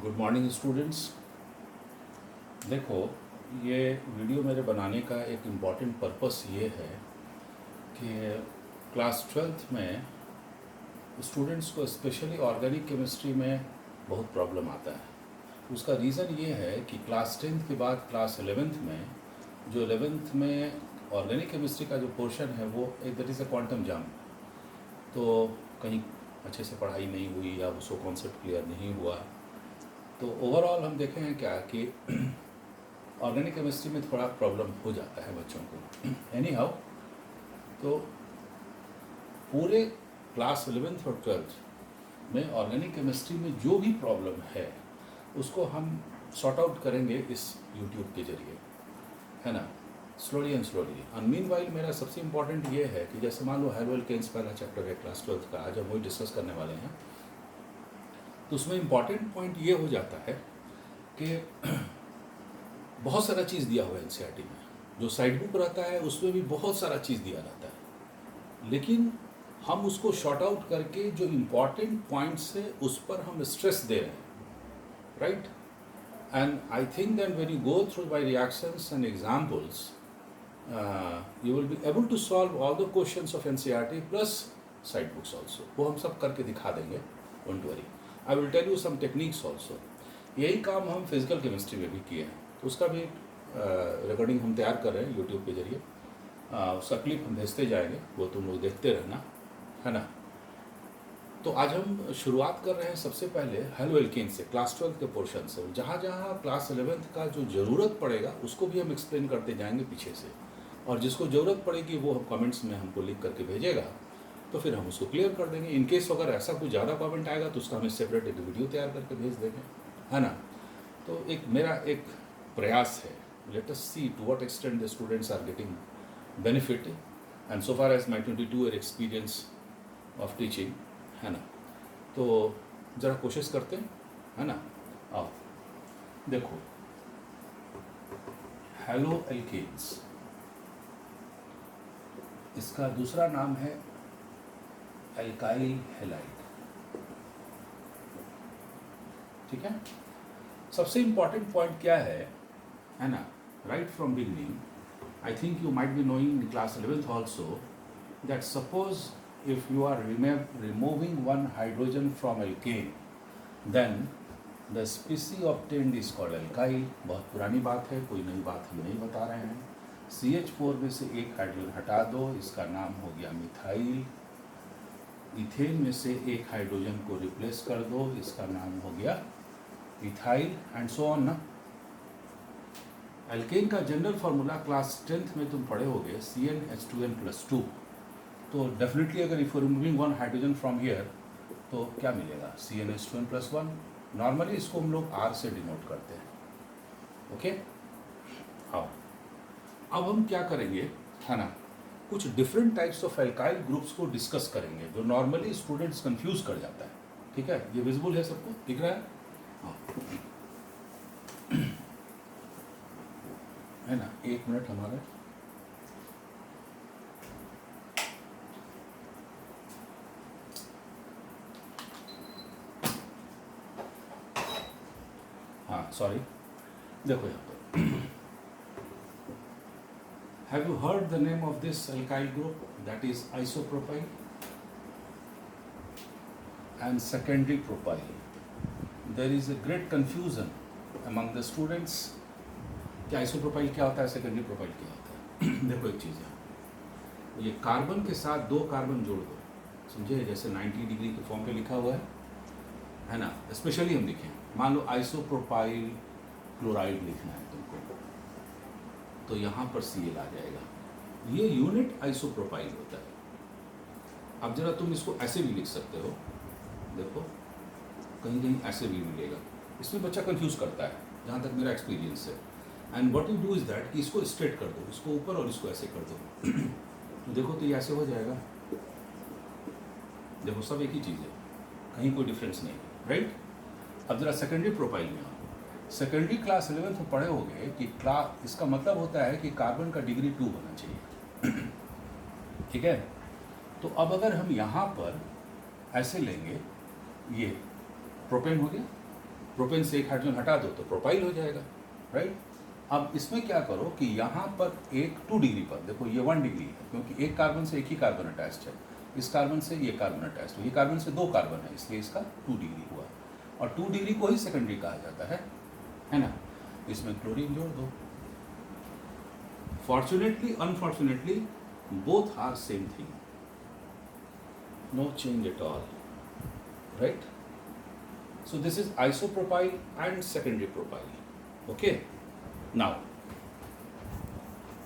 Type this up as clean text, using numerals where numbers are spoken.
Good morning students. देखो, ये video मेरे बनाने का एक इम्पॉर्टेंट पर्पस ये है कि क्लास 12th में स्टूडेंट्स को स्पेशली ऑर्गेनिक केमिस्ट्री में बहुत प्रॉब्लम आता है। उसका रीज़न ये है कि क्लास 10th के बाद क्लास 11th में जो 11th में ऑर्गेनिक केमिस्ट्री का जो पोर्शन है वो एक तरीके से क्वांटम जंप, तो कहीं अच्छे से पढ़ाई नहीं हुई या उसको कॉन्सेप्ट क्लियर नहीं हुआ। तो ओवरऑल हम देखें हैं क्या कि ऑर्गेनिक केमिस्ट्री में थोड़ा प्रॉब्लम हो जाता है बच्चों को। एनी हाउ, तो पूरे क्लास 11th और 12th में ऑर्गेनिक केमिस्ट्री में जो भी प्रॉब्लम है उसको हम सॉर्ट आउट करेंगे इस यूट्यूब के जरिए, है ना, slowly and slowly. And meanwhile मेरा सबसे इम्पॉर्टेंट ये है कि जैसे मान लो हेलोअल्केन्स पहला चैप्टर है क्लास 12th का, आज हम वही डिस्कस करने वाले हैं। तो उसमें इम्पॉर्टेंट पॉइंट ये हो जाता है कि बहुत सारा चीज़ दिया हुआ है एनसीईआरटी में, जो साइड बुक रहता है उसमें भी बहुत सारा चीज़ दिया रहता है, लेकिन हम उसको शॉर्ट आउट करके जो इम्पॉर्टेंट पॉइंट्स है उस पर हम स्ट्रेस दे रहे हैं, right. And I think that when you go through by reactions and examples you will be able to solve all the questions of NCERT plus side books also। वो हम सब करके दिखा देंगे, don't worry. I will tell you some techniques also. यही काम हम physical chemistry में भी किए हैं, तो उसका भी रिकॉर्डिंग हम तैयार कर रहे हैं यूट्यूब के जरिए। उसका क्लिप हम भेजते जाएंगे, वो तुम लोग देखते रहना, है ना। तो आज हम शुरुआत कर रहे हैं सबसे पहले हेलोअल्केन से, क्लास 12 के पोर्शन से। जहाँ जहाँ क्लास 11th का जो ज़रूरत पड़ेगा उसको भी हम एक्सप्लेन करते जाएंगे पीछे से, और जिसको ज़रूरत पड़ेगी वो हम कमेंट्स में हमको लिख करके भेजेगा, तो फिर हम उसको क्लियर कर देंगे। इन केस अगर ऐसा कुछ ज़्यादा कमेंट आएगा तो उसका हमें सेपरेट एक वीडियो तैयार करके भेज देंगे, है ना। तो मेरा एक प्रयास है, let us see to what extent the students are getting benefit and so far as my 22 year experience of teaching, है ना। तो ज़रा कोशिश करते हैं, है ना। आओ देखो, हेलोअल्केन्स, इसका दूसरा नाम है एल्काइल हैलाइड, ठीक है। सबसे इंपॉर्टेंट पॉइंट क्या है ना, right from beginning I think you might be knowing in class 11th also that suppose if you are removing one hydrogen from alkane, then the species obtained is called alkyl। बहुत पुरानी बात है, कोई नई बात हम नहीं बता रहे हैं। CH4 में से एक हाइड्रोजन हटा दो, इसका नाम हो गया मिथाइल। इथेन में से एक हाइड्रोजन को रिप्लेस कर दो, इसका नाम हो गया इथाइल, एंड सो ऑन ना। एल्केन का जनरल फार्मूला क्लास 10th में तुम पढ़े होगे, CnH2n+2। तो डेफिनेटली अगर if you removing one hydrogen from here तो क्या मिलेगा, CnH2n+1। नॉर्मली इसको हम लोग R से डिनोट करते हैं, ओके। हाँ, अब हम क्या करेंगे, है ना, कुछ different types of alkyl groups को डिस्कस करेंगे जो नॉर्मली स्टूडेंट्स कंफ्यूज कर जाता है, ठीक है। ये विजिबल है, सबको दिख रहा है, हाँ, है ना। एक मिनट हमारा, हाँ सॉरी, देखो यहाँ पर, have you heard the name of this alkyl group, that is isopropyl and secondary propyl. There is a great confusion among the students कि आइसोप्रोपाइल क्या होता है, सेकेंडरी प्रोपाइल क्या होता है। देखो एक चीज़ है, ये कार्बन के साथ दो कार्बन जोड़ दो, समझे, जैसे 90 डिग्री के फॉर्म पे लिखा हुआ है ना। स्पेशली हम लिखें, मान लो आइसोप्रोपाइल क्लोराइड लिखना है तुमको, तो यहाँ पर Cl आ जाएगा। ये यूनिट आइसोप्रोपाइल होता है। अब जरा तुम इसको ऐसे भी लिख सकते हो, देखो कहीं कहीं ऐसे भी मिलेगा, इसमें बच्चा कंफ्यूज करता है जहाँ तक मेरा एक्सपीरियंस है। And what you do is that कि इसको स्ट्रेट कर दो, इसको ऊपर और इसको ऐसे कर दो, तो देखो तो ये ऐसे हो जाएगा। देखो सब एक ही चीज़ है, कहीं कोई डिफरेंस नहीं, राइट। अब जरा सेकेंडरी प्रोपाइल में आओ। सेकेंडरी क्लास 11th में पढ़े होंगे कि क्लास, इसका मतलब होता है कि कार्बन का डिग्री 2 होना चाहिए, ठीक है। तो अब अगर हम यहाँ पर ऐसे लेंगे, ये प्रोपेन हो गया, प्रोपेन से एक हाइड्रोजन हटा दो तो प्रोपाइल हो जाएगा, राइट। अब इसमें क्या करो कि यहाँ पर एक 2 डिग्री पर देखो, ये 1 डिग्री है क्योंकि एक कार्बन से एक ही कार्बन अटैच्ड है, इस कार्बन से ये कार्बन अटैच्ड है, ये कार्बन से 2 कार्बन है, इसलिए इसका 2 डिग्री हुआ। और 2 डिग्री को ही सेकेंडरी कहा जाता है ना। इसमें क्लोरीन जोड़ दो। Fortunately unfortunately both are same thing, no change at all, right. So this is isopropyl and secondary propyl. Okay. Now